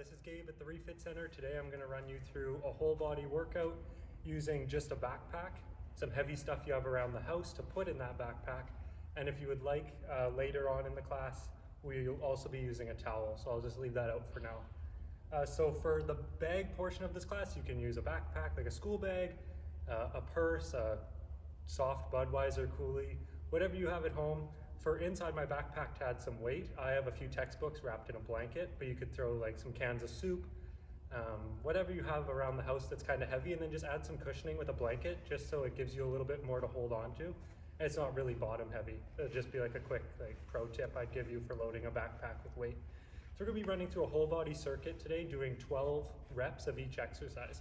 This is Gabe at the Reh-Fit Center. Today I'm going to run you through a whole body workout using just a backpack, some heavy stuff you have around the house to put in that backpack, and if you would like later on in the class, we'll also be using a towel, so I'll just leave that out for now. So for the bag portion of this class, you can use a backpack like a school bag, a purse, a soft Budweiser coolie, whatever you have at home. For inside my backpack to add some weight, I have a few textbooks wrapped in a blanket, but you could throw like some cans of soup, whatever you have around the house that's kind of heavy, and then just add some cushioning with a blanket just so it gives you a little bit more to hold on to. And it's not really bottom heavy. It'll just be like a quick pro tip I'd give you for loading a backpack with weight. So we're gonna be running through a whole body circuit today, doing 12 reps of each exercise.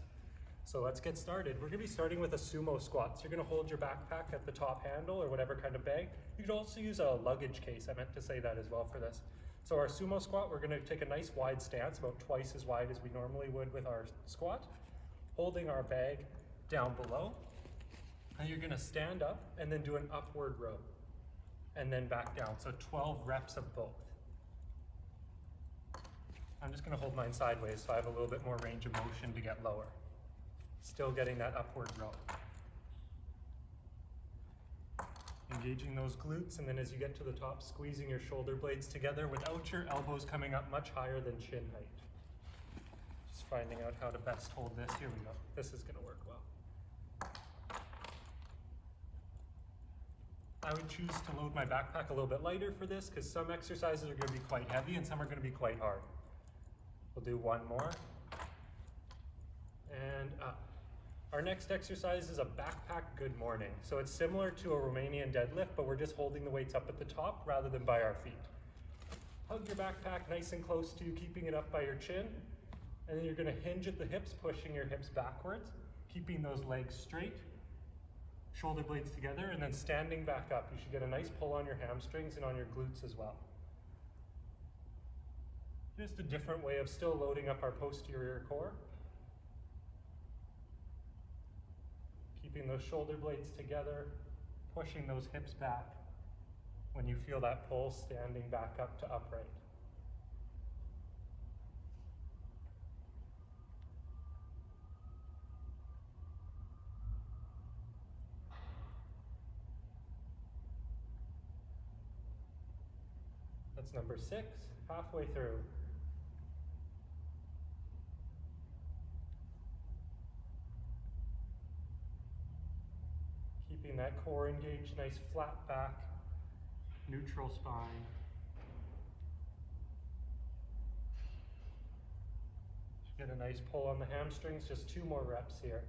So let's get started. We're gonna be starting with a sumo squat. So you're gonna hold your backpack at the top handle or whatever kind of bag. You could also use a luggage case. I meant to say that as well for this. So our sumo squat, we're gonna take a nice wide stance, about twice as wide as we normally would with our squat, holding our bag down below. And you're gonna stand up and then do an upward row and then back down. So 12 reps of both. I'm just gonna hold mine sideways so I have a little bit more range of motion to get lower. Still getting that upward row. Engaging those glutes, and then as you get to the top, squeezing your shoulder blades together without your elbows coming up much higher than chin height. Just finding out how to best hold this. Here we go. This is gonna work well. I would choose to load my backpack a little bit lighter for this because some exercises are gonna be quite heavy and some are gonna be quite hard. We'll do one more. And up. Our next exercise is a backpack good morning. So it's similar to a Romanian deadlift, but we're just holding the weights up at the top rather than by our feet. Hug your backpack nice and close to you, keeping it up by your chin. And then you're gonna hinge at the hips, pushing your hips backwards, keeping those legs straight, shoulder blades together, and then standing back up. You should get a nice pull on your hamstrings and on your glutes as well. Just a different way of still loading up our posterior core. Keeping those shoulder blades together, pushing those hips back. When you feel that pull, standing back up to upright. That's number 6, halfway through. Keeping that core engaged, nice flat back, neutral spine. Just get a nice pull on the hamstrings, just 2 more reps here.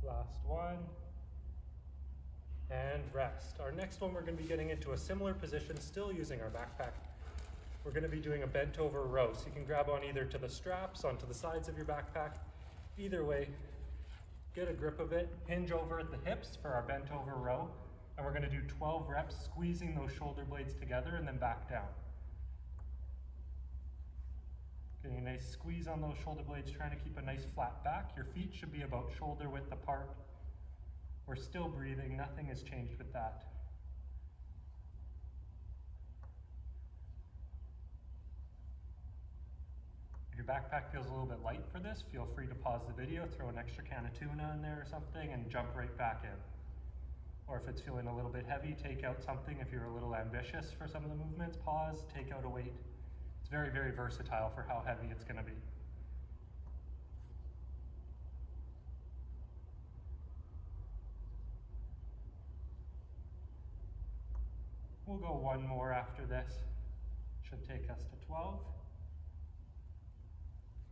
Last one. And rest. Our next one, we're going to be getting into a similar position, still using our backpack. We're going to be doing a bent over row. So you can grab on either to the straps, onto the sides of your backpack. Either way, get a grip of it, hinge over at the hips for our bent over row, and we're gonna do 12 reps, squeezing those shoulder blades together and then back down. Getting a nice squeeze on those shoulder blades, trying to keep a nice flat back. Your feet should be about shoulder width apart. We're still breathing, nothing has changed with that. If your backpack feels a little bit light for this, feel free to pause the video, throw an extra can of tuna in there or something, and jump right back in. Or if it's feeling a little bit heavy, take out something. If you're a little ambitious for some of the movements, pause, take out a weight. It's very, very versatile for how heavy it's gonna be. We'll go one more after this. Should take us to 12.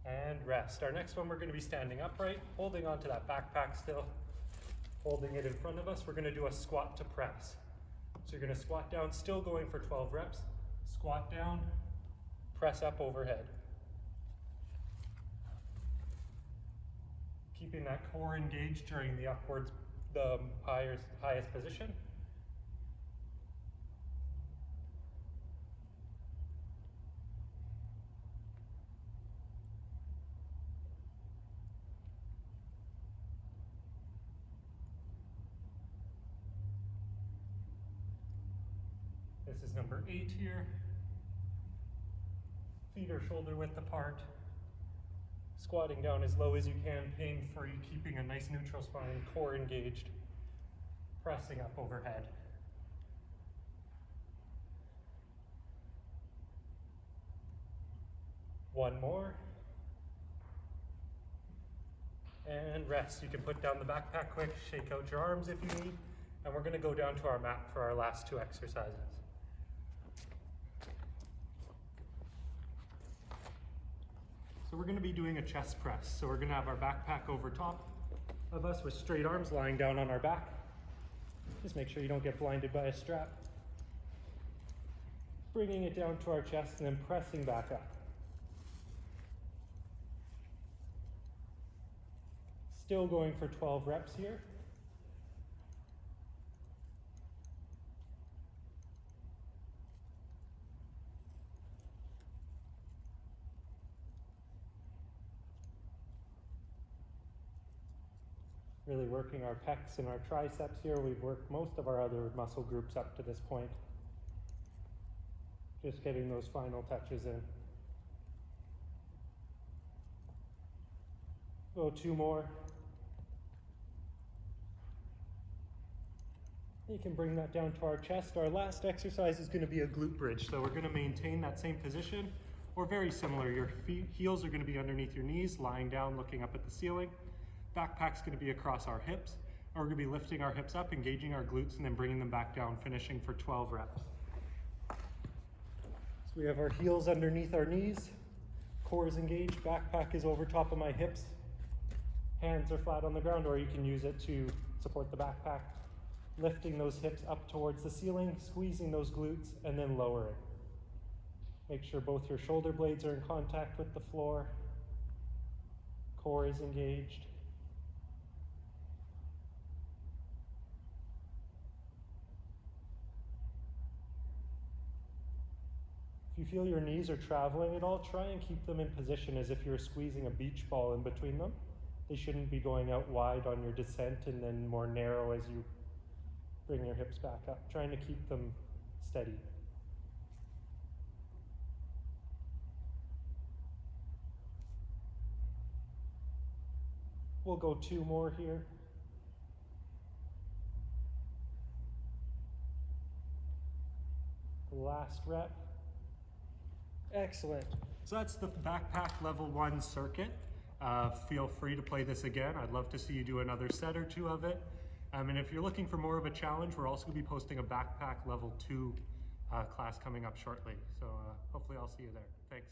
And rest. Our next one, we're going to be standing upright, holding onto that backpack still, holding it in front of us. We're going to do a squat to press. So you're going to squat down, still going for 12 reps, squat down, press up overhead. Keeping that core engaged during the upwards, the highest position. This is number 8 here. Feet are shoulder width apart. Squatting down as low as you can, pain-free, keeping a nice neutral spine, core engaged. Pressing up overhead. One more. And rest. You can put down the backpack quick, shake out your arms if you need, and we're going to go down to our mat for our last 2 exercises. So we're going to be doing a chest press. So we're going to have our backpack over top of us with straight arms lying down on our back. Just make sure you don't get blinded by a strap. Bringing it down to our chest and then pressing back up. Still going for 12 reps here. Really working our pecs and our triceps here. We've worked most of our other muscle groups up to this point. Just getting those final touches in. Go 2 more. You can bring that down to our chest. Our last exercise is going to be a glute bridge. So we're going to maintain that same position, or very similar. Your heels are going to be underneath your knees, lying down, looking up at the ceiling. Backpack's going to be across our hips. And we're going to be lifting our hips up, engaging our glutes, and then bringing them back down, finishing for 12 reps. So we have our heels underneath our knees, core is engaged, backpack is over top of my hips, hands are flat on the ground, or you can use it to support the backpack. Lifting those hips up towards the ceiling, squeezing those glutes, and then lowering. Make sure both your shoulder blades are in contact with the floor. Core is engaged. If you feel your knees are traveling at all, try and keep them in position as if you're squeezing a beach ball in between them. They shouldn't be going out wide on your descent and then more narrow as you bring your hips back up, trying to keep them steady. We'll go 2 more here. Last rep. Excellent. So that's the backpack level 1 circuit. Feel free to play this again. I'd love to see you do another set or 2 of it. And if you're looking for more of a challenge, we're also going to be posting a backpack level 2 class coming up shortly. So hopefully I'll see you there. Thanks.